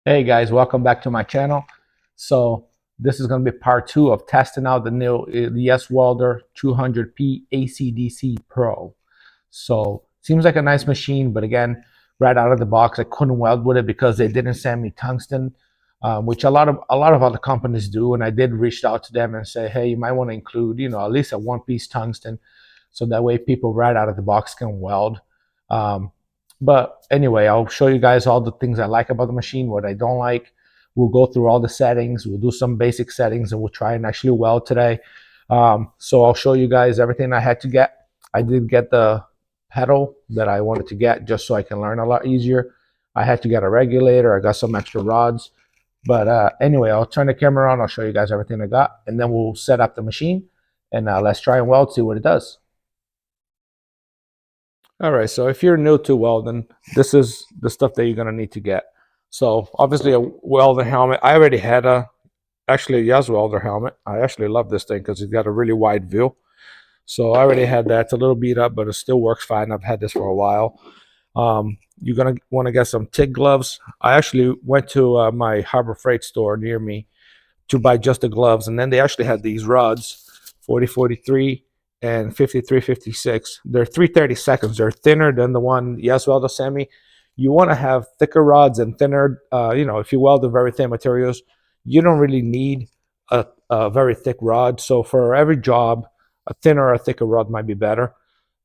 Hey guys, welcome back to my channel. So this is going to be part 2 of testing out the new Yeswelder 200p AC/DC Pro. So seems like a nice machine, but again, right out of the box, I couldn't weld with it because they didn't send me tungsten, which a lot of other companies do. And I did reach out to them and say, hey, you might want to include, at least a one-piece tungsten, so that way people right out of the box can weld. But anyway, I'll show you guys all the things I like about the machine, what I don't like. We'll go through all the settings. We'll do some basic settings, and we'll try and actually weld today. So I'll show you guys everything I had to get. I did get the pedal that I wanted to get just so I can learn a lot easier. I had to get a regulator. I got some extra rods. But anyway, I'll turn the camera on. I'll show you guys everything I got, and then we'll set up the machine, and let's try and weld, see what it does. All right, so if you're new to welding, this is the stuff that you're gonna need to get. So obviously a welder helmet. I already had actually a Yeswelder helmet. I actually love this thing because it's got a really wide view. So I already had that. It's a little beat up, but it still works fine. I've had this for a while. You're gonna want to get some TIG gloves. I actually went to my Harbor Freight store near me to buy just the gloves, and then they actually had these rods, 40-43 and 53-56. They're 3/32. They're thinner than the one Yeswelder sent me. You want to have thicker rods and thinner, if you weld the very thin materials, you don't really need a very thick rod. So for every job, a thinner or a thicker rod might be better.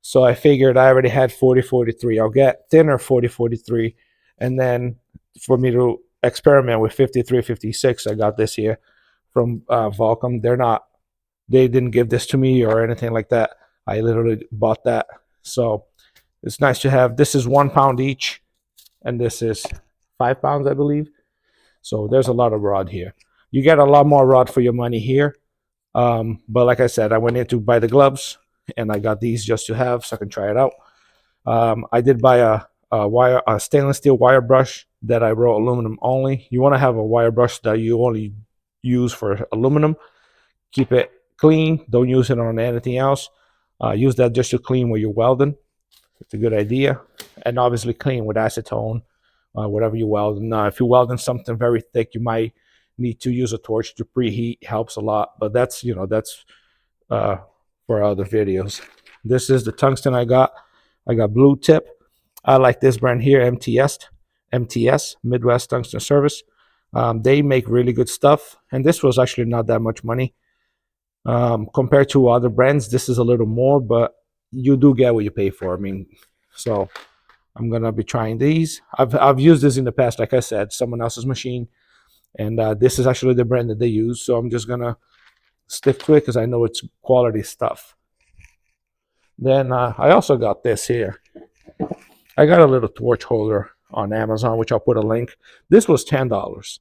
So I figured I already had 40-43. I'll get thinner 40-43. And then for me to experiment with 53-56, I got this here from Volcom. They didn't give this to me or anything like that. I literally bought that. So it's nice to have. This is 1 pound each, and this is 5 pounds, I believe. So there's a lot of rod here. You get a lot more rod for your money here. But like I said, I went in to buy the gloves, and I got these just to have so I can try it out. I did buy a stainless steel wire brush that I wrote aluminum only. You want to have a wire brush that you only use for aluminum. Keep it clean. Don't use it on anything else. Use that just to clean where you're welding. It's a good idea. And obviously clean with acetone, whatever you weld. Now, if you're welding something very thick, you might need to use a torch to preheat. Helps a lot, but that's for other videos. This is the tungsten I got. I got blue tip. I like this brand here, MTS, Midwest Tungsten Service. They make really good stuff, and this was actually not that much money. Compared to other brands, this is a little more, but you do get what you pay for. I mean, so I'm gonna be trying these. I've used this in the past, like I said, someone else's machine, and this is actually the brand that they use. So I'm just gonna stick to it because I know it's quality stuff. Then I also got this here. I got a little torch holder on Amazon, which I'll put a link. This was $10,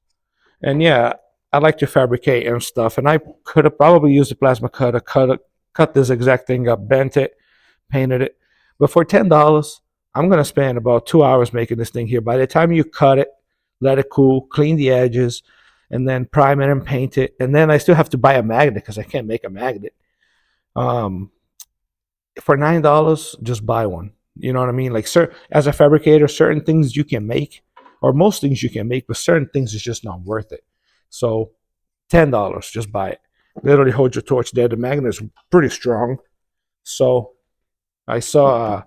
and yeah, I like to fabricate and stuff, and I could have probably used a plasma cutter, cut this exact thing up, bent it, painted it. But for $10, I'm going to spend about 2 hours making this thing here. By the time you cut it, let it cool, clean the edges, and then prime it and paint it. And then I still have to buy a magnet because I can't make a magnet. For $9, just buy one. You know what I mean? Like, as a fabricator, certain things you can make, or most things you can make, but certain things is just not worth it. So $10, just buy it. Literally hold your torch there. The magnet is pretty strong. So I saw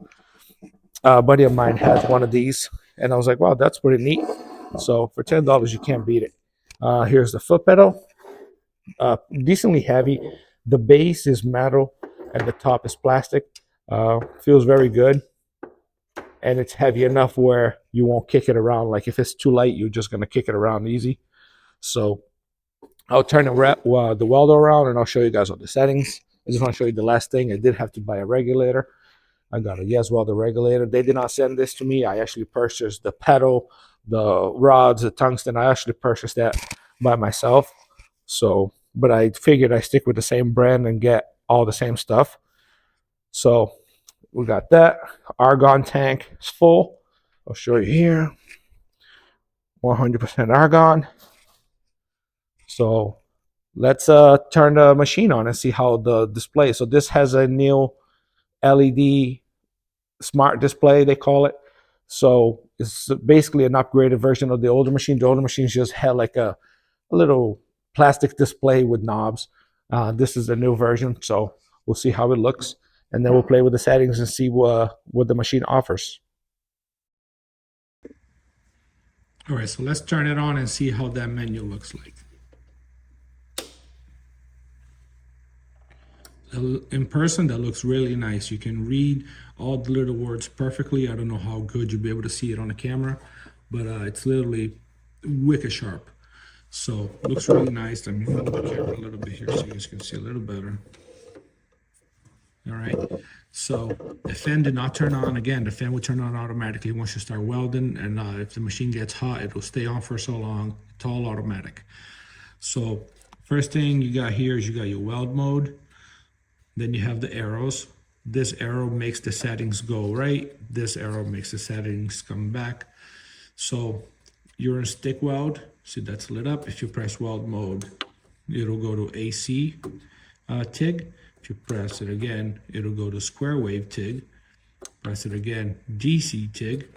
a buddy of mine has one of these, and I was like, wow, that's pretty neat. So for $10, you can't beat it. Here's the foot pedal. Decently heavy. The base is metal, and the top is plastic. Feels very good. And it's heavy enough where you won't kick it around. Like if it's too light, you're just going to kick it around easy. So I'll turn the welder around, and I'll show you guys all the settings. I just want to show you the last thing. I did have to buy a regulator. I got a Yeswelder regulator. They did not send this to me. I actually purchased the pedal, the rods, the tungsten. I actually purchased that by myself. So, but I figured I stick with the same brand and get all the same stuff. So we got that. Argon tank is full. I'll show you here. 100% argon. So let's turn the machine on and see how the display. So this has a new LED smart display, they call it. So it's basically an upgraded version of the older machine. The older machines just had like a little plastic display with knobs. This is a new version, so we'll see how it looks, and then we'll play with the settings and see what the machine offers. All right, so let's turn it on and see how that menu looks like. In person, that looks really nice. You can read all the little words perfectly. I don't know how good you'll be able to see it on the camera, but it's literally wicked sharp. So looks really nice. Let me hold the camera a little bit here so you guys can see a little better. All right, so the fan did not turn on. Again, the fan will turn on automatically once you start welding, and if the machine gets hot, it will stay on for so long. It's all automatic. So first thing you got here is you got your weld mode. Then you have the arrows. This arrow makes the settings go right. This arrow makes the settings come back. So you're in stick weld. See, that's lit up. If you press weld mode, it'll go to AC TIG. If you press it again, it'll go to square wave TIG. Press it again, DC TIG.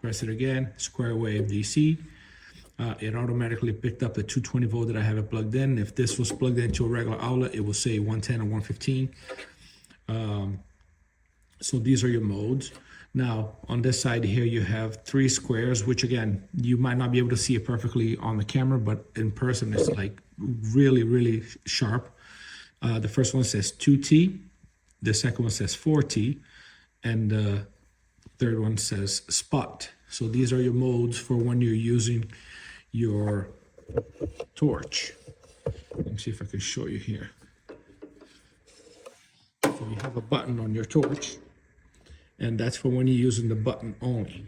Press it again, square wave DC. It automatically picked up the 220 volt that I have it plugged in. If this was plugged into a regular outlet, it will say 110 or 115. So these are your modes. Now, on this side here, you have 3 squares, which again, you might not be able to see it perfectly on the camera, but in person, it's like really, really sharp. The first one says 2T, the second one says 4T, and the third one says spot. So these are your modes for when you're using your torch. Let me see if I can show you here. So you have a button on your torch, and that's for when you're using the button only.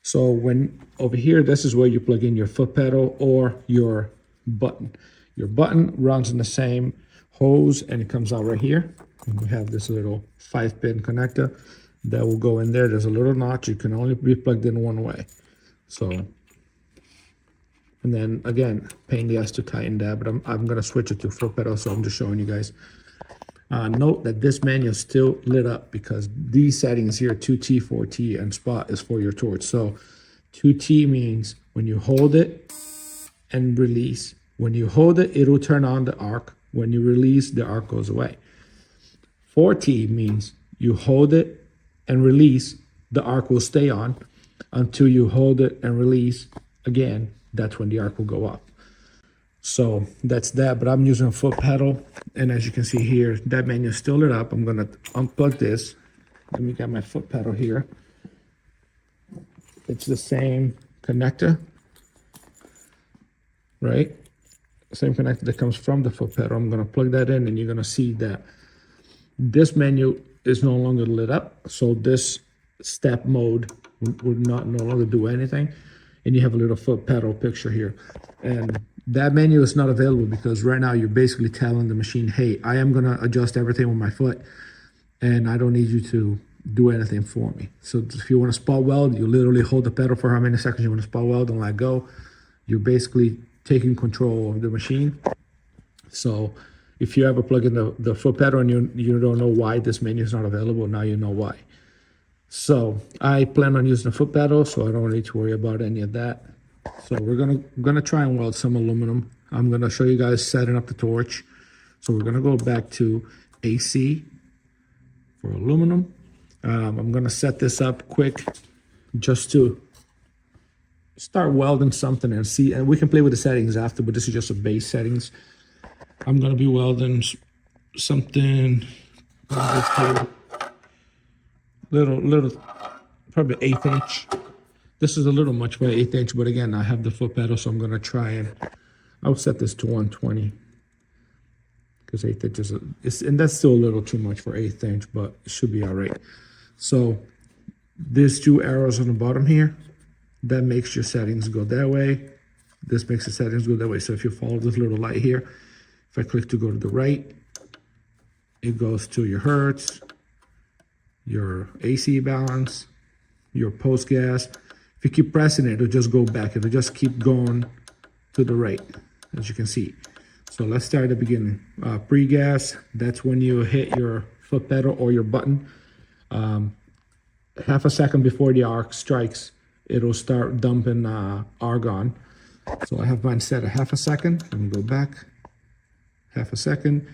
So when over here, this is where you plug in your foot pedal or your button. Your button runs in the same hose, and it comes out right here. And we have this little 5-pin connector that will go in there. There's a little notch. You can only be plugged in one way. So, and then again, pain in the ass to tighten that, but I'm gonna switch it to foot pedal, so I'm just showing you guys. Note that this menu is still lit up because these settings here, 2T, 4T, and spot is for your torch. So 2T means when you hold it and release. When you hold it, it'll turn on the arc. When you release, the arc goes away. 4T means you hold it and release, the arc will stay on until you hold it and release again. That's when the arc will go up. So that's that, but I'm using a foot pedal, and as you can see here, that menu is still lit up. I'm gonna unplug this. Let me get my foot pedal here. It's the same connector, right? Same connector that comes from the foot pedal. I'm gonna plug that in, and you're gonna see that this menu is no longer lit up. So this step mode would no longer do anything. And you have a little foot pedal picture here. And that menu is not available because right now you're basically telling the machine, hey, I am gonna adjust everything with my foot, and I don't need you to do anything for me. So if you wanna spot weld, you literally hold the pedal for how many seconds you wanna spot weld and let go. You're basically taking control of the machine. So if you ever plug in the foot pedal and you don't know why this menu is not available, now you know why. So I plan on using the foot pedal, so I don't need to worry about any of that. So we're gonna try and weld some aluminum. I'm gonna show you guys setting up the torch. So we're gonna go back to AC for aluminum. I'm gonna set this up quick just to start welding something and see, and we can play with the settings after, but this is just a base settings. I'm gonna be welding something little, probably 1/8 inch. This is a little much for 1/8 inch, but again, I have the foot pedal, so I'm gonna try and I'll set this to 120 because 1/8 inches and that's still a little too much for 1/8 inch, but it should be all right. So these 2 arrows on the bottom here, that makes your settings go that way. This makes the settings go that way. So if you follow this little light here, if I click to go to the right, it goes to your hertz, your AC balance, your post gas. If you keep pressing it, it'll just go back. It'll just keep going to the right, as you can see. So let's start at the beginning. Pre-gas, that's when you hit your foot pedal or your button. Half a second before the arc strikes, it'll start dumping argon. So I have mine set at half a second. Let me go back. Half a second.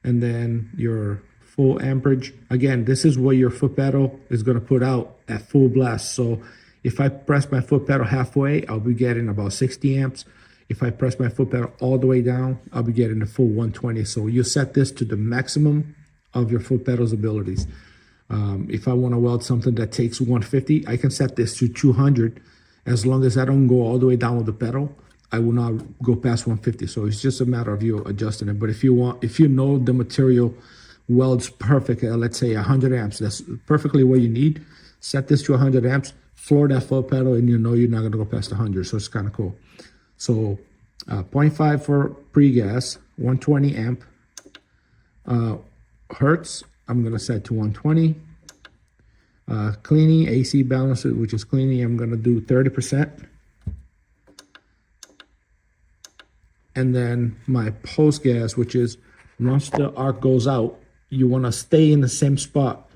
And then your full amperage. Again, this is what your foot pedal is going to put out at full blast. So if I press my foot pedal halfway, I'll be getting about 60 amps. If I press my foot pedal all the way down, I'll be getting the full 120. So you set this to the maximum of your foot pedal's abilities. If I want to weld something that takes 150, I can set this to 200. As long as I don't go all the way down with the pedal, I will not go past 150. So it's just a matter of you adjusting it. But if you know the material welds perfect at, let's say 100 amps, that's perfectly what you need. Set this to 100 amps, floor that foot pedal, and you know you're not going to go past 100. So it's kind of cool. So 0.5 for pre-gas, 120 amp. Hertz, I'm going to set to 120. Cleaning, AC balance, which is cleaning, I'm going to do 30%. And then my post gas, which is once the arc goes out, you want to stay in the same spot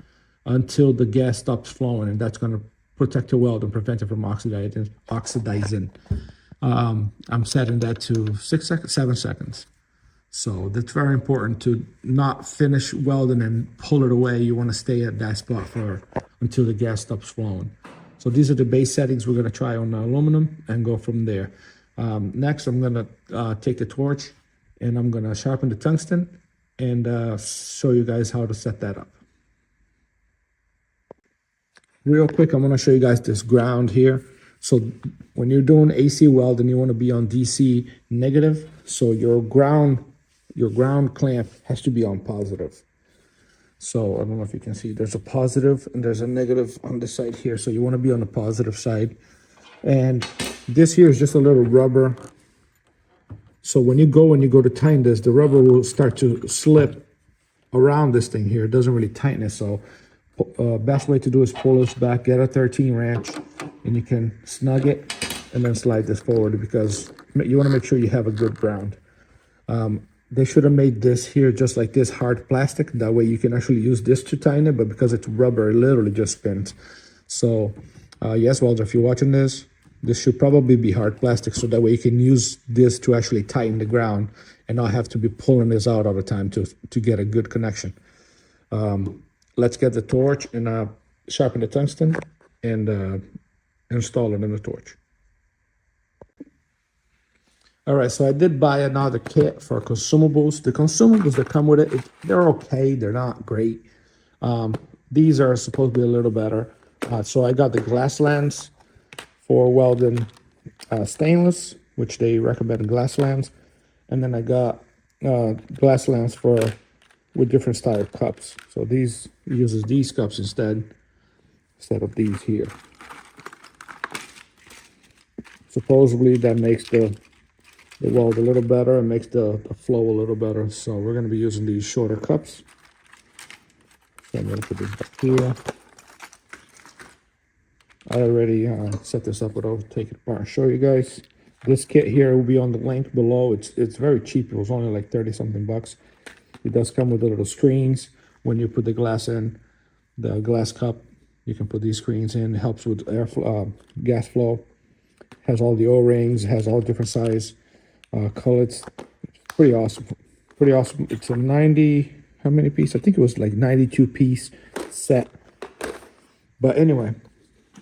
until the gas stops flowing, and that's going to protect your weld and prevent it from oxidizing. I'm setting that to 7 seconds. So that's very important to not finish welding and pull it away. You want to stay at that spot until the gas stops flowing. So these are the base settings we're going to try on the aluminum and go from there. Next, I'm going to take the torch and I'm going to sharpen the tungsten and show you guys how to set that up. Real quick, I'm going to show you guys this ground here. So when you're doing AC weld and you want to be on DC negative, so your ground clamp has to be on positive. So I don't know if you can see, there's a positive and there's a negative on the side here. So you want to be on the positive side. And this here is just a little rubber. So when you go to tighten this, the rubber will start to slip around this thing here. It doesn't really tighten it. So best way to do is pull this back, get a 13 wrench, and you can snug it and then slide this forward because you want to make sure you have a good ground. They should have made this here just like this, hard plastic. That way you can actually use this to tighten it, but because it's rubber, it literally just spins. So Yeswelder, if you're watching this should probably be hard plastic, so that way you can use this to actually tighten the ground and not have to be pulling this out all the time to get a good connection. Let's get the torch and sharpen the tungsten and install it in the torch. All right, so I did buy another kit for consumables. The consumables that come with it, they're okay. They're not great. These are supposed to be a little better. So I got the glass lens for welding stainless, which they recommend glass lens. And then I got glass lens with different style cups. So these uses these cups instead of these here. Supposedly that makes the weld a little better and makes the flow a little better. So we're going to be using these shorter cups. So I'm going to put this back here. I already set this up, but I'll take it apart and show you guys. This kit here will be on the link below. It's very cheap. It was only like 30 something bucks. It does come with the little screens. When you put the glass in, the glass cup, you can put these screens in. It helps with gas flow. Has all the O-rings, has all different size cullets. Pretty awesome. Pretty awesome. It's a 90, how many piece? I think it was like 92 piece set. But anyway,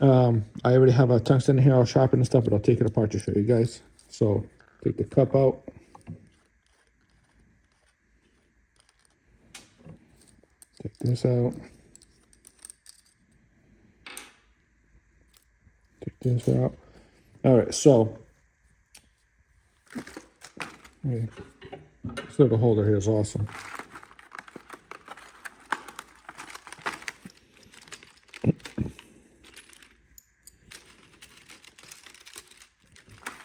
I already have a tungsten here. I'll sharpen and stuff, but I'll take it apart to show you guys. So take the cup out. Take this out. Take this out. All right, so this little holder here is awesome.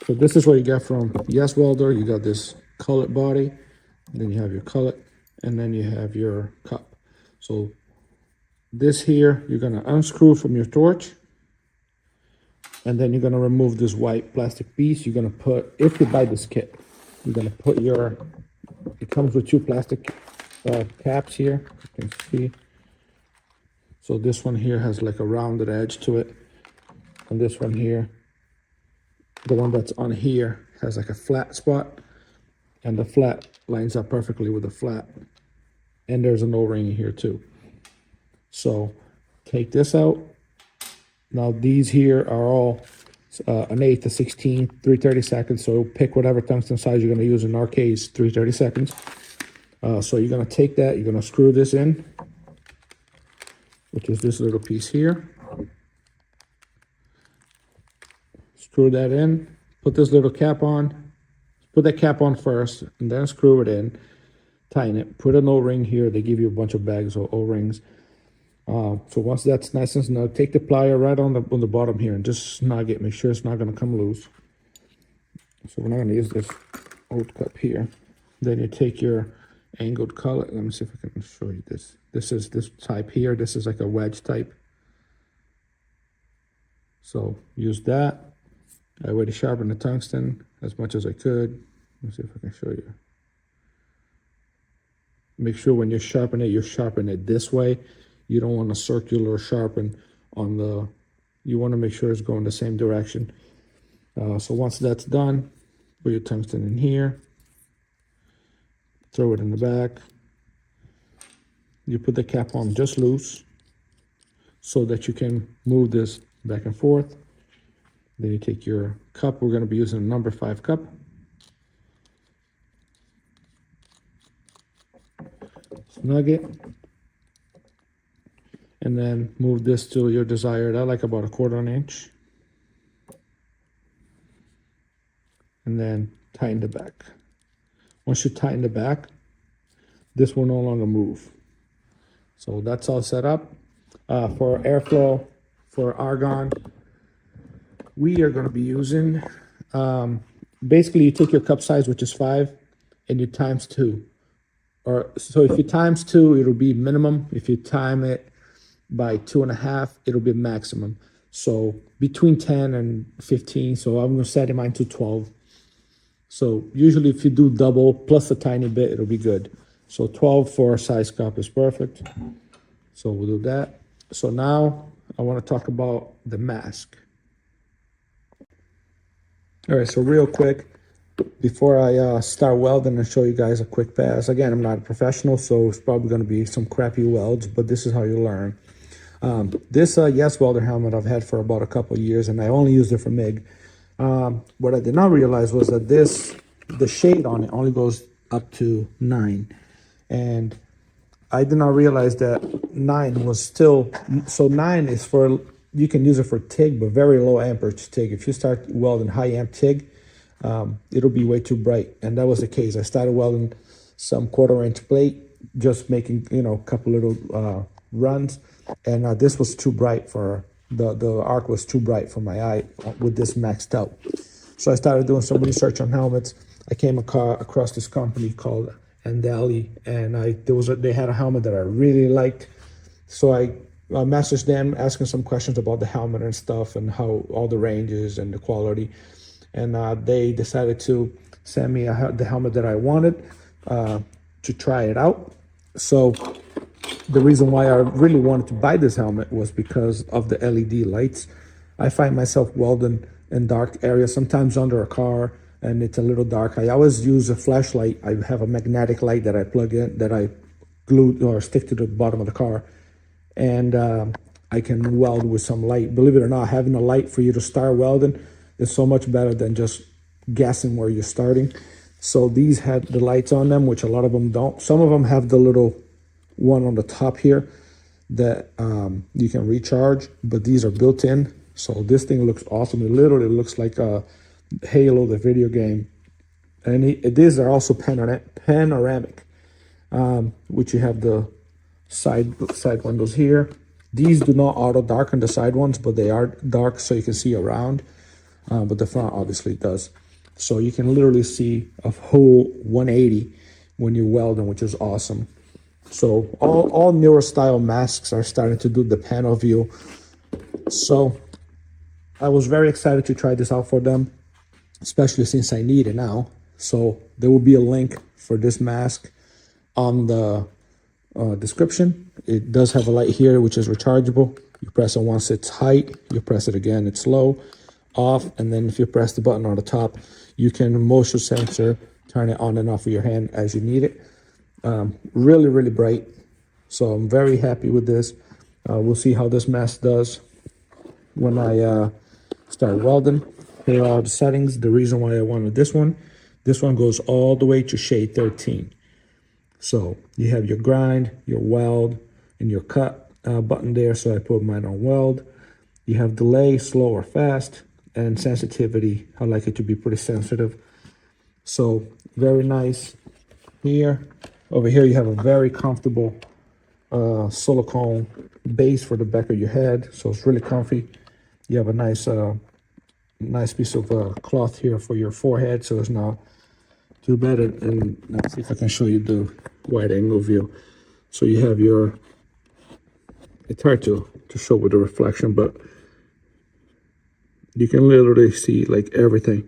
So this is what you get from Yeswelder. You got this cullet body, then you have your cullet, and then you have your cup. So this here, you're gonna unscrew from your torch, And then you're going to remove this white plastic piece. You're going to put, if you buy this kit, you're going to put your, it comes with two plastic caps here, you can see. So this one here has like a rounded edge to it. And this one here, the one that's on here, has like a flat spot. And the flat lines up perfectly with the flat. And there's an O-ring here too. So take this out. Now these here are all an 8 to 16, 3/32. So pick whatever tungsten size you're going to use. In our case, 3/32. So you're going to take that, you're going to screw this in, which is this little piece here. Screw that in, put this little cap on, put that cap on first, and then screw it in, tighten it, put an O-ring here. They give you a bunch of bags of O-rings. So once that's nice and snug, take the plier right on the bottom here and just snug it. Make sure it's not going to come loose. So we're not going to use this old cup here. Then you take your angled collet. Let me see if I can show you this. This is this type here. This is like a wedge type. So use that. I already sharpened the tungsten as much as I could. Let me see if I can show you. Make sure when you sharpen it this way. You don't want a circular sharpen on the, you want to make sure it's going the same direction. So once that's done, put your tungsten in here, throw it in the back. You put the cap on just loose so that you can move this back and forth. Then you take your cup. We're going to be using a number 5 cup. Snug it. And then move this to your desired, I like about 1/4 inch. And then tighten the back. Once you tighten the back, this will no longer move. So that's all set up. For airflow, for argon, we are going to be using, basically you take your cup size, which is 5, and you times 2. So if you times 2, it'll be minimum. If you time it by 2.5, it'll be maximum. So between 10 and 15. So I'm going to set mine to 12. So usually if you do double plus a tiny bit, it'll be good. So 12 for a size cup is perfect. So we'll do that. So now I want to talk about the mask. All right, so real quick, before I start welding and show you guys a quick pass. Again, I'm not a professional, so it's probably going to be some crappy welds, but this is how you learn. This Yeswelder helmet I've had for about a couple of years, and I only used it for MIG. What I did not realize was that the shade on it only goes up to 9. And I did not realize that 9 was still, so 9 is for, you can use it for TIG, but very low amperage TIG. If you start welding high amp TIG, it'll be way too bright. And that was the case. I started welding some 1/4 inch plate, just making, a couple little runs. And this was too bright for, the arc was too bright for my eye with this maxed out. So I started doing some research on helmets. I came across this company called Andeli, and they had a helmet that I really liked. So I messaged them asking some questions about the helmet and stuff and how all the ranges and the quality. And they decided to send me the helmet that I wanted to try it out. So the reason why I really wanted to buy this helmet was because of the LED lights. I find myself welding in dark areas, sometimes under a car, and it's a little dark. I always use a flashlight. I have a magnetic light that I plug in, that I glue or stick to the bottom of the car. And I can weld with some light. Believe it or not, having a light for you to start welding is so much better than just guessing where you're starting. So these had the lights on them, which a lot of them don't. Some of them have the little one on the top here that you can recharge, but these are built in. So this thing looks awesome. It literally looks like a Halo, the video game. And these are also panoramic, which you have the side windows here. These do not auto darken the side ones, but they are dark so you can see around. But the front obviously does. So you can literally see a whole 180 when you're welding, which is awesome. So all newer style masks are starting to do the panel view. So I was very excited to try this out for them, especially since I need it now. So there will be a link for this mask on the description. It does have a light here, which is rechargeable. You press it once it's high, you press it again, it's low, off, and then if you press the button on the top, you can motion sensor, turn it on and off with your hand as you need it. Really, really bright. So I'm very happy with this. We'll see how this mask does when I start welding. Here are the settings. The reason why I wanted this one goes all the way to shade 13. So you have your grind, your weld, and your cut button there. So I put mine on weld. You have delay, slow or fast, and sensitivity. I like it to be pretty sensitive. So very nice here. Over here you have a very comfortable silicone base for the back of your head. So it's really comfy. You have a nice piece of cloth here for your forehead, so it's not too bad. And let's see if I can show you the wide angle view. So you have your, it's hard to show with the reflection, but you can literally see like everything.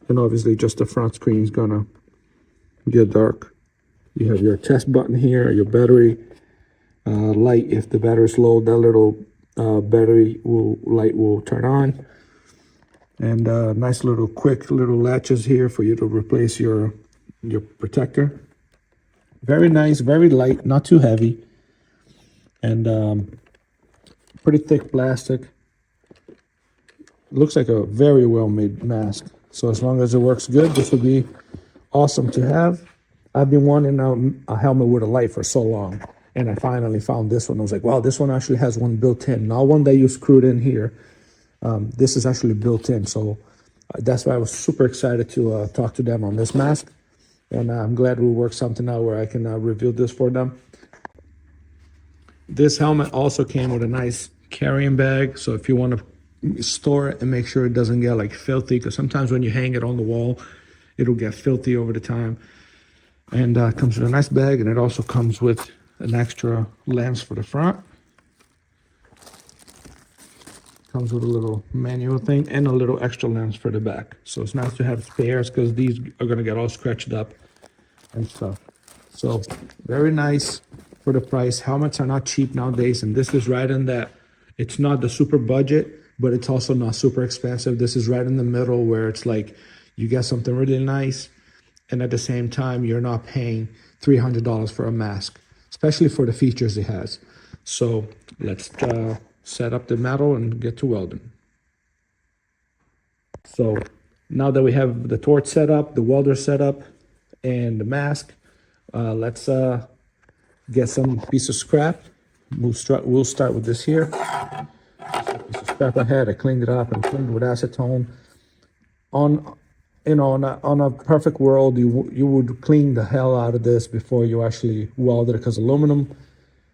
And obviously just the front screen is gonna get dark. You have your test button here, your battery light. If the battery is low, that little battery light will turn on. And nice little quick little latches here for you to replace your protector. Very nice, very light, not too heavy, and pretty thick plastic. Looks like a very well made mask. So as long as it works good, this will be awesome to have. I've been wanting a helmet with a light for so long, and I finally found this one. I was like, wow, this one actually has one built in, not one that you screwed in here. This is actually built in, so that's why I was super excited to talk to them on this mask, and I'm glad we worked something out where I can review this for them. This helmet also came with a nice carrying bag, so if you want to store it and make sure it doesn't get like filthy, because sometimes when you hang it on the wall, it'll get filthy over the time. And it comes with a nice bag, and it also comes with an extra lens for the front. Comes with a little manual thing and a little extra lens for the back. So it's nice to have spares because these are going to get all scratched up and stuff. So very nice for the price. Helmets are not cheap nowadays, and this is right in that. It's not the super budget, but it's also not super expensive. This is right in the middle where it's like you get something really nice, and at the same time you're not paying $300 for a mask, especially for the features it has. So let's set up the metal and get to welding. So now that we have the torch set up, the welder set up, and the mask, let's get some piece of scrap. We'll start with this here. Piece of scrap I had. I cleaned it up and cleaned it with acetone. On a perfect world, you would clean the hell out of this before you actually weld it, because aluminum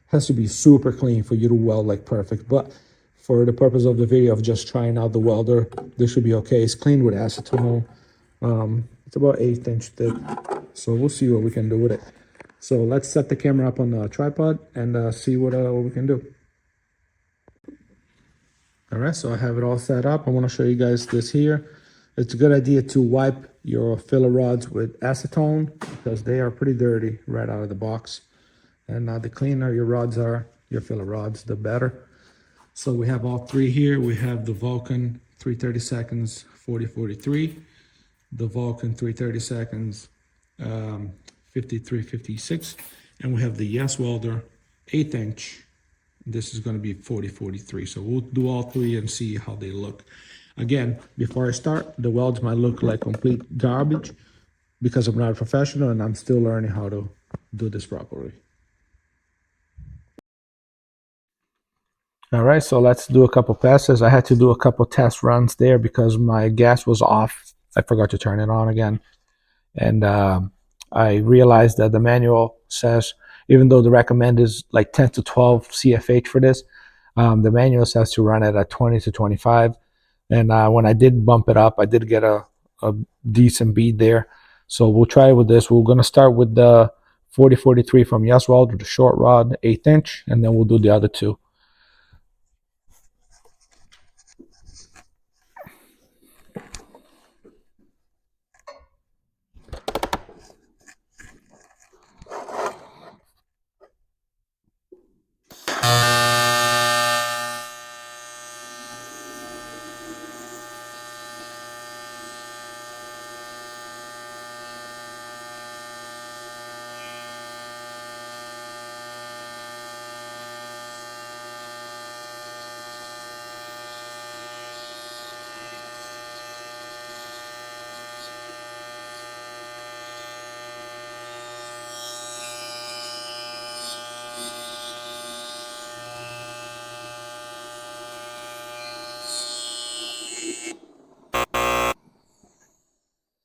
has to be super clean for you to weld like perfect. But for the purpose of the video of just trying out the welder, this should be okay. It's cleaned with acetone. It's about 1/8 inch thick, so we'll see what we can do with it. So let's set the camera up on the tripod and see what we can do. All right, so I have it all set up. I want to show you guys this here. It's a good idea to wipe your filler rods with acetone because they are pretty dirty right out of the box. And the cleaner your rods are, your filler rods, the better. So we have all three here. We have the Vulcan 3/32 40-43, the Vulcan 3/32 53-56, and we have the Yeswelder 1/8 inch. This is going to be 40-43. So we'll do all three and see how they look. Again, before I start, the welds might look like complete garbage because I'm not a professional and I'm still learning how to do this properly. All right, so let's do a couple passes. I had to do a couple test runs there because my gas was off. I forgot to turn it on again. And I realized that the manual says, even though the recommend is like 10 to 12 CFH for this, the manual says to run it at 20 to 25. And when I did bump it up, I did get a decent bead there. So we'll try it with this. We're going to start with the 40-43 from Yeswelder, the short rod, 1/8 inch, and then we'll do the other two.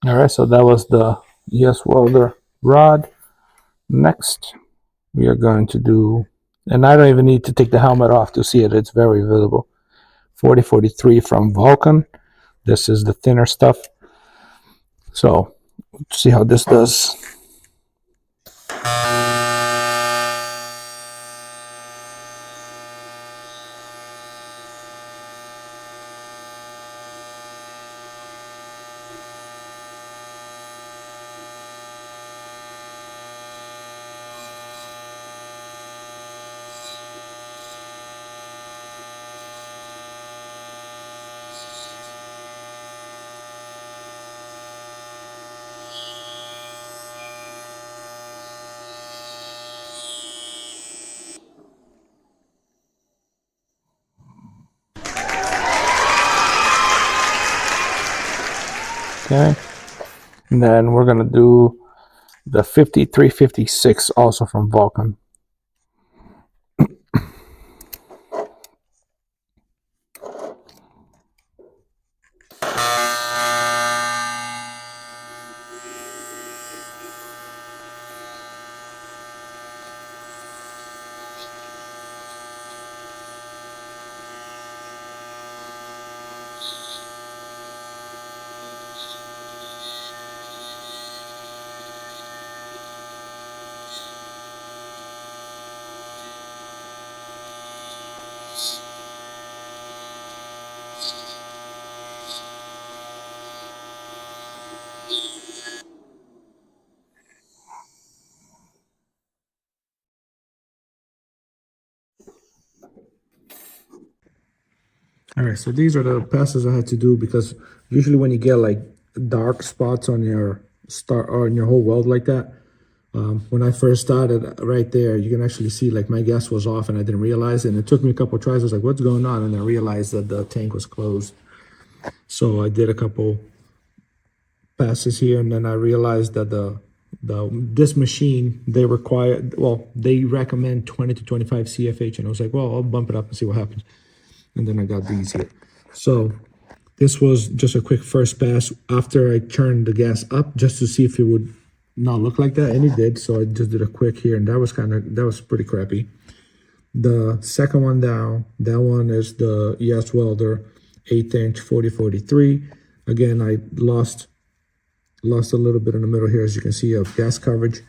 All right, so that was the Yeswelder rod. Next, we are going to do, and I don't even need to take the helmet off to see it. It's very visible. 4043 from Vulcan. This is the thinner stuff. So, let's see how this does. Okay. And then we're going to do the 5356 also from Vulcan. All right, so these are the passes I had to do because usually when you get like dark spots on your start or on your whole weld like that, when I first started right there, you can actually see like my gas was off and I didn't realize it. And it took me a couple of tries. I was like, what's going on? And I realized that the tank was closed. So I did a couple passes here, and then I realized that this machine they require, well, they recommend 20 to 25 CFH, and I was like, well, I'll bump it up and see what happens. And then I got these here. So this was just a quick first pass after I turned the gas up just to see if it would not look like that, and it did. So I just did a quick here, and that was pretty crappy. The second one down, that one is the Yeswelder 1/8" 4043. Again, I lost a little bit in the middle here, as you can see, of gas coverage.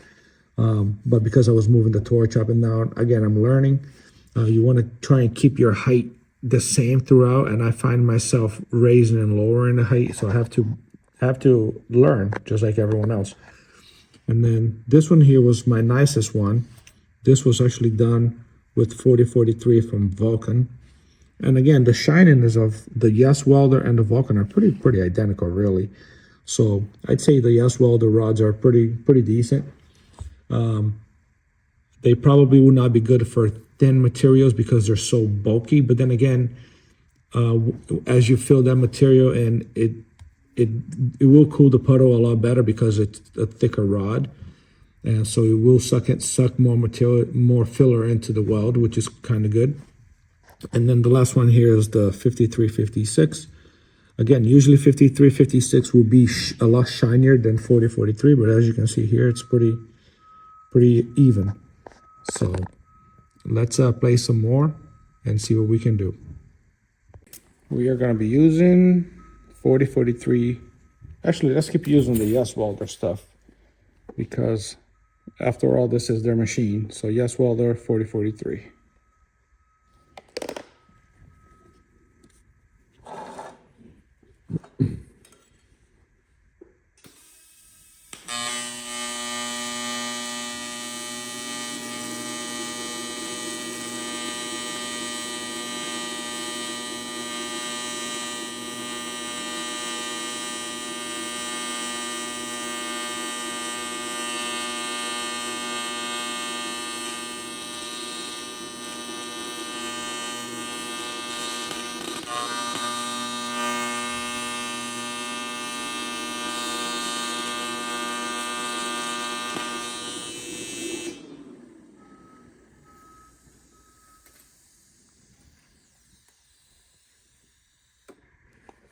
But because I was moving the torch up and down, again, I'm learning. You want to try and keep your height the same throughout, and I find myself raising and lowering the height, so I have to learn just like everyone else. And then this one here was my nicest one. This was actually done with 4043 from Vulcan. And again, the shininess of the Yeswelder and the Vulcan are pretty identical, really. So I'd say the Yeswelder rods are pretty decent. They probably would not be good for thin materials because they're so bulky. But then again, as you fill that material in, it will cool the puddle a lot better because it's a thicker rod, and so it will suck more material, more filler into the weld, which is kind of good. And then the last one here is the 5356. Again, usually 5356 will be a lot shinier than 4043, but as you can see here, it's pretty even. So let's play some more and see what we can do. We are going to be using 4043. Actually, let's keep using the Yeswelder stuff because after all, this is their machine. So Yeswelder 4043.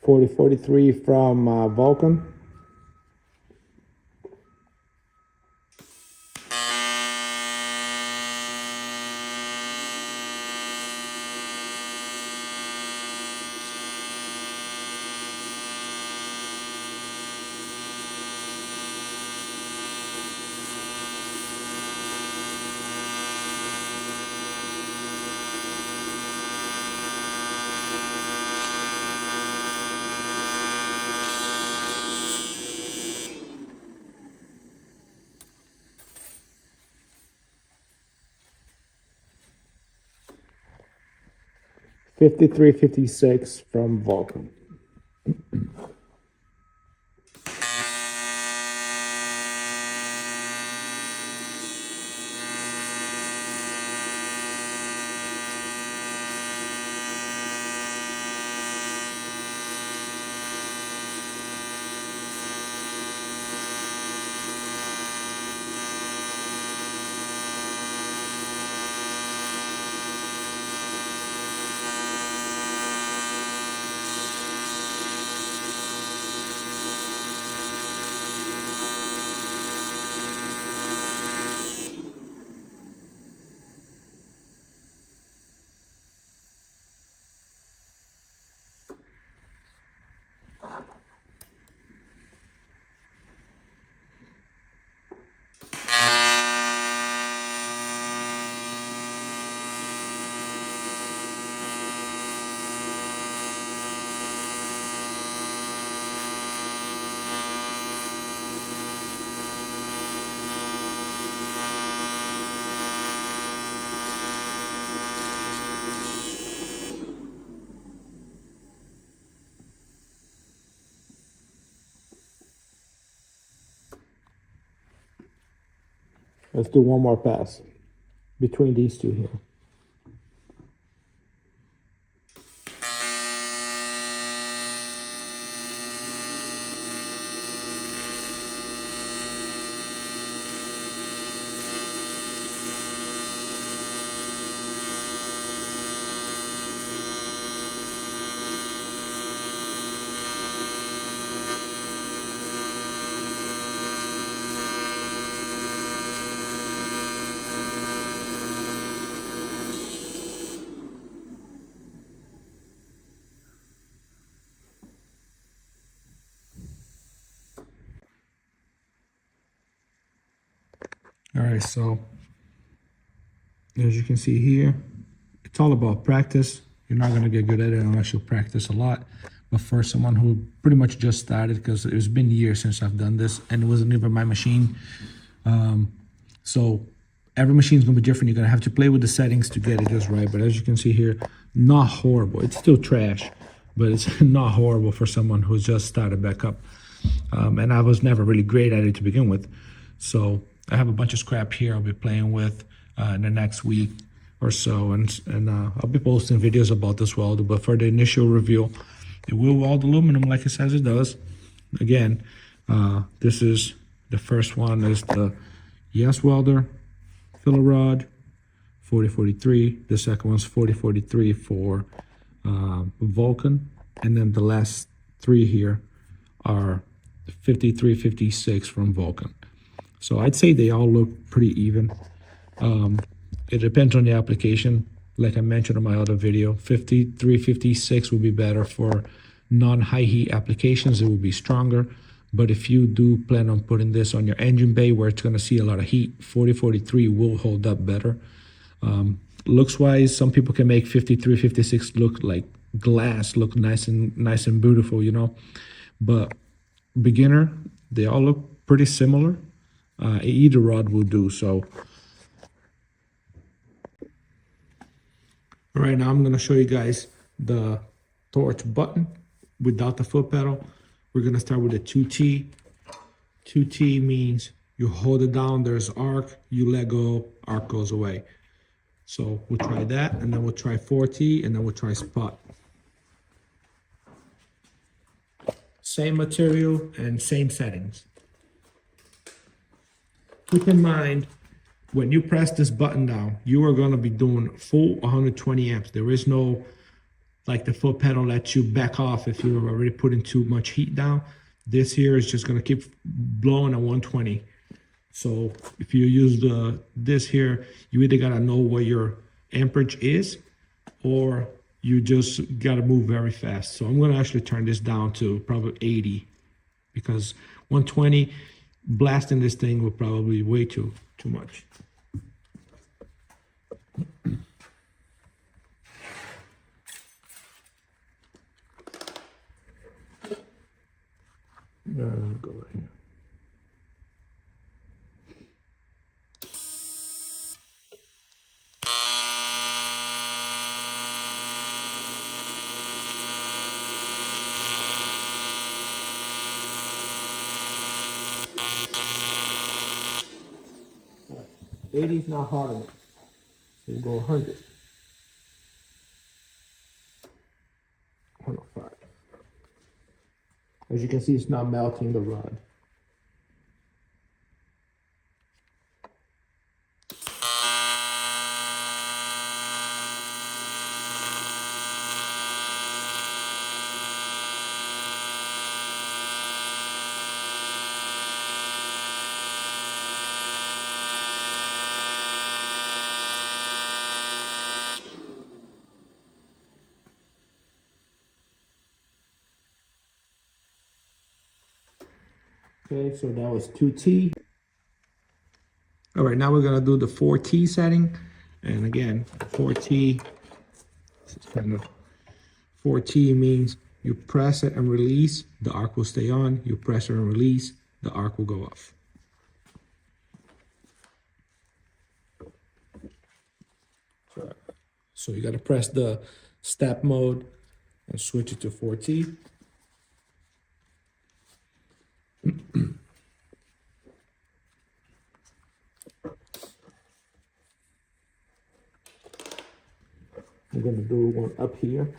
Forty 43 from Vulcan. 5356 from Vulcan. Let's do one more pass between these two here. All right, so as you can see here, it's all about practice. You're not gonna get good at it unless you practice a lot. But for someone who pretty much just started, because it's been years since I've done this, and it wasn't even my machine. So every machine is gonna be different. You're gonna have to play with the settings to get it just right. But as you can see here, not horrible. It's still trash, but it's not horrible for someone who's just started back up. And I was never really great at it to begin with. So I have a bunch of scrap here I'll be playing with in the next week or so, and I'll be posting videos about this welder. But for the initial review, it will weld aluminum like it says it does. Again, this is the first one is the Yeswelder filler rod 4043. The second one's 4043 for Vulcan, and then the last three here are 5356 from Vulcan. So I'd say they all look pretty even. It depends on the application. Like I mentioned in my other video, 5356 will be better for non-high heat applications. It will be stronger. But if you do plan on putting this on your engine bay where it's gonna see a lot of heat, 4043 will hold up better. Looks wise, some people can make 5356 look like glass, look nice and beautiful, you know. But beginner, they all look pretty similar. Either rod will do. So right now I'm gonna show you guys the torch button without the foot pedal. We're gonna start with a 2T. 2T means you hold it down, there's arc, you let go, arc goes away. So we'll try that, and then we'll try 4T, and then we'll try spot. Same material and same settings. Keep in mind, when you press this button down, you are gonna be doing full 120 amps. There is no, like the foot pedal lets you back off if you're already putting too much heat down. This here is just gonna keep blowing at 120. So if you use this here, you either gotta know what your amperage is, or you just gotta move very fast. So I'm gonna actually turn this down to probably 80, because 120, blasting this thing will probably be way too much. Go right here. 80 is not hard enough. So you go 100. 105. As you can see, it's not melting the rod. Okay, so that was 2T. All right, now we're gonna do the 4T setting. And again, 4T, this is kind of, 4T means you press it and release, the arc will stay on. You press it and release, the arc will go off. So you gotta press the step mode and switch it to 4T. I'm gonna do one up here.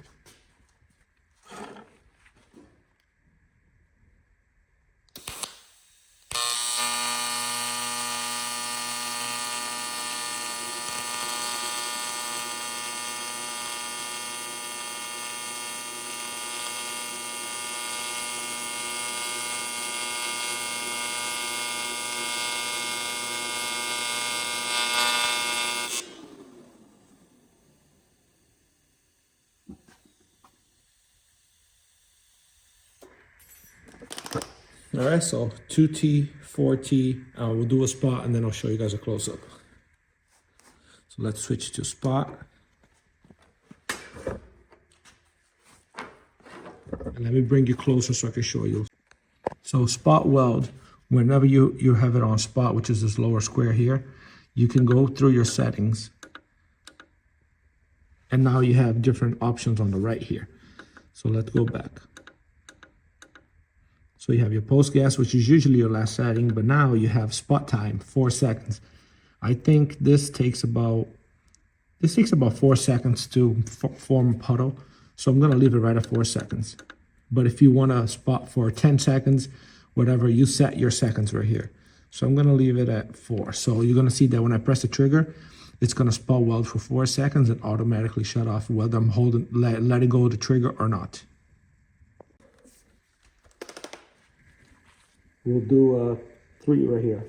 All right, so 2T, 4T, we'll do a spot and then I'll show you guys a close-up. So let's switch to spot. And let me bring you closer so I can show you. So spot weld, whenever you have it on spot, which is this lower square here, you can go through your settings. And now you have different options on the right here. So let's go back. So you have your post gas, which is usually your last setting, but now you have spot time, 4 seconds. I think this takes about 4 seconds to form a puddle. So I'm gonna leave it right at 4 seconds. But if you wanna spot for 10 seconds, whatever, you set your seconds right here. So I'm gonna leave it at 4. So you're gonna see that when I press the trigger, it's gonna spot weld for 4 seconds and automatically shut off whether I'm letting go of the trigger or not. We'll do 3 right here.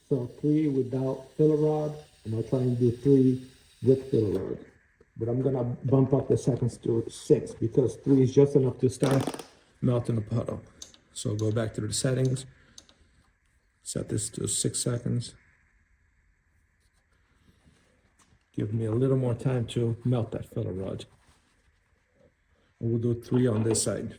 So 3 without filler rod, and I'll try and do 3 with filler rod. But I'm gonna bump up the seconds to 6 because 3 is just enough to start melting the puddle. So go back to the settings, set this to 6 seconds. Give me a little more time to melt that filler rod. And we'll do 3 on this side.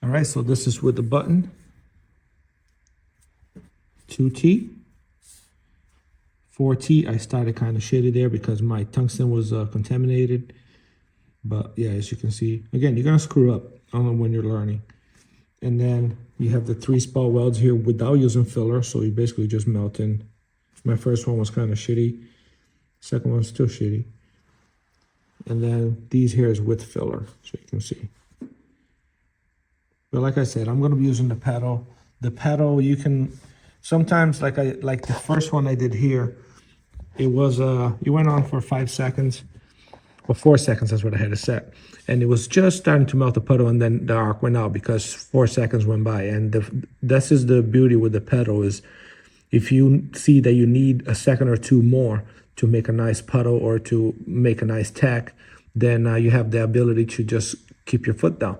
All right, so this is with the button. 2T. 4T, I started kind of shady there because my tungsten was contaminated. But yeah, as you can see, again, you're gonna screw up when you're learning. And then you have the 3 spot welds here without using filler, so you basically just melt in. My first one was kind of shitty. Second one's still shitty. And then these here is with filler, so you can see. But like I said, I'm going to be using the pedal. The pedal, you can sometimes, like the first one I did here, it was you went on for 5 seconds or 4 seconds. That's what I had it set, and it was just starting to melt the puddle, and then the arc went out because 4 seconds went by. And this is the beauty with the pedal is if you see that you need a second or two more to make a nice puddle or to make a nice tack, then you have the ability to just keep your foot down.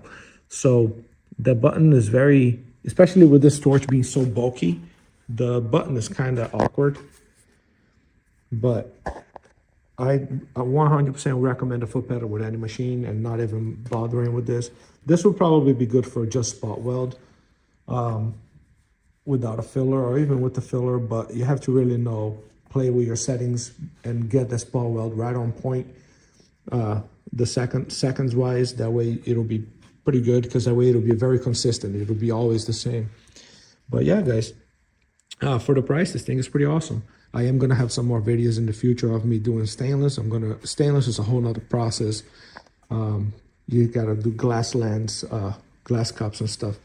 So the button is very, especially with this torch being so bulky, the button is kind of awkward. But I 100% recommend a foot pedal with any machine and not even bothering with this. This would probably be good for just spot weld without a filler or even with the filler, but you have to really play with your settings and get the spot weld right on point. The seconds wise, that way it'll be pretty good because that way it'll be very consistent. It'll be always the same. But yeah, guys, for the price, this thing is pretty awesome. I am gonna have some more videos in the future of me doing stainless. Stainless is a whole nother process. You gotta do glass lens, glass cups and stuff.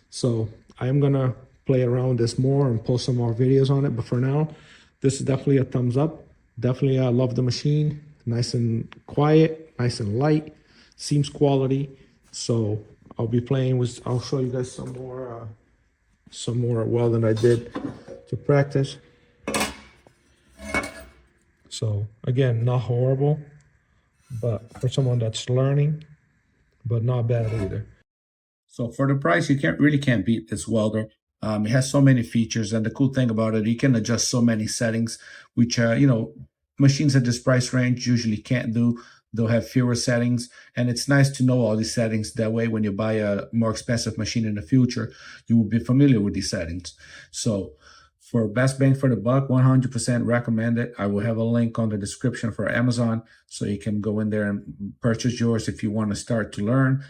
So I am gonna play around with this more and post some more videos on it. But for now, this is definitely a thumbs up. Definitely love the machine. Nice and quiet, nice and light, seems quality. So I'll be playing with, I'll show you guys some more welding I did to practice. So again, not horrible, but for someone that's learning, but not bad either. So for the price, you can't beat this welder. It has so many features, and the cool thing about it, you can adjust so many settings, which machines at this price range usually can't do. They'll have fewer settings, and it's nice to know all these settings. That way, when you buy a more expensive machine in the future, you will be familiar with these settings. So for best bang for the buck, 100% recommend it. I will have a link on the description for Amazon, so you can go in there and purchase yours if you want to start to learn.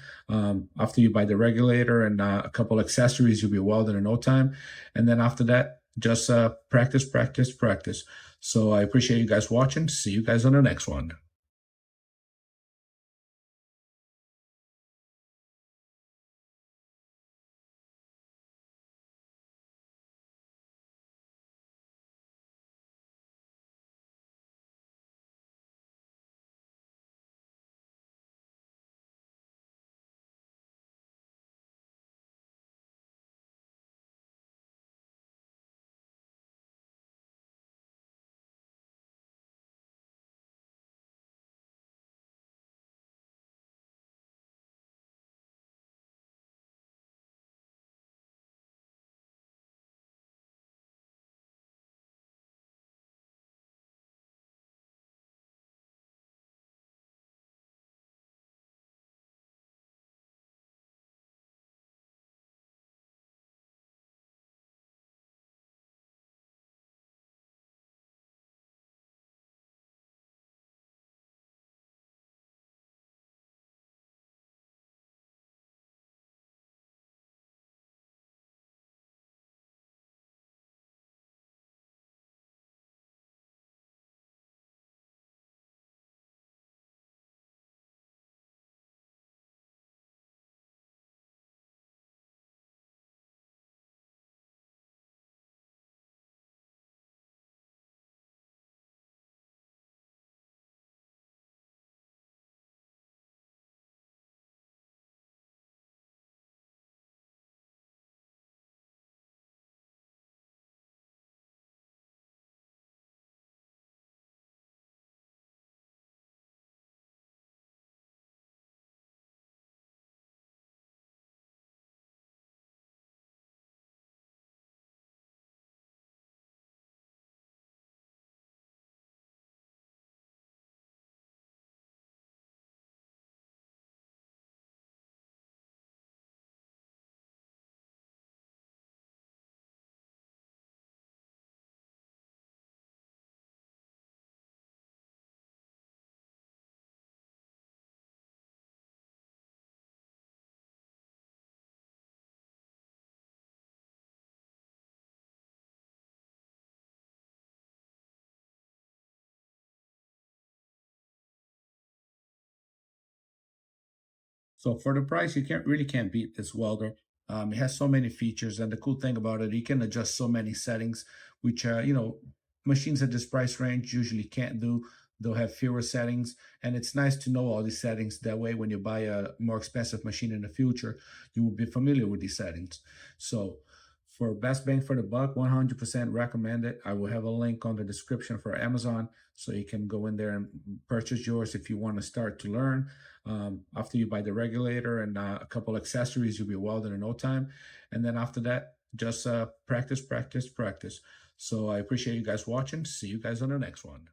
After you buy the regulator and a couple accessories, you'll be welding in no time. And then after that, just practice, practice, practice. So I appreciate you guys watching. See you guys on the next one. So for the price, you can't beat this welder. It has so many features, and the cool thing about it, you can adjust so many settings, which machines at this price range usually can't do. They'll have fewer settings, and it's nice to know all these settings. That way, when you buy a more expensive machine in the future, you will be familiar with these settings. So for best bang for the buck, 100% recommend it. I will have a link on the description for Amazon, so you can go in there and purchase yours if you want to start to learn. After you buy the regulator and a couple accessories, you'll be welding in no time. And then after that, just practice, practice, practice. So I appreciate you guys watching. See you guys on the next one.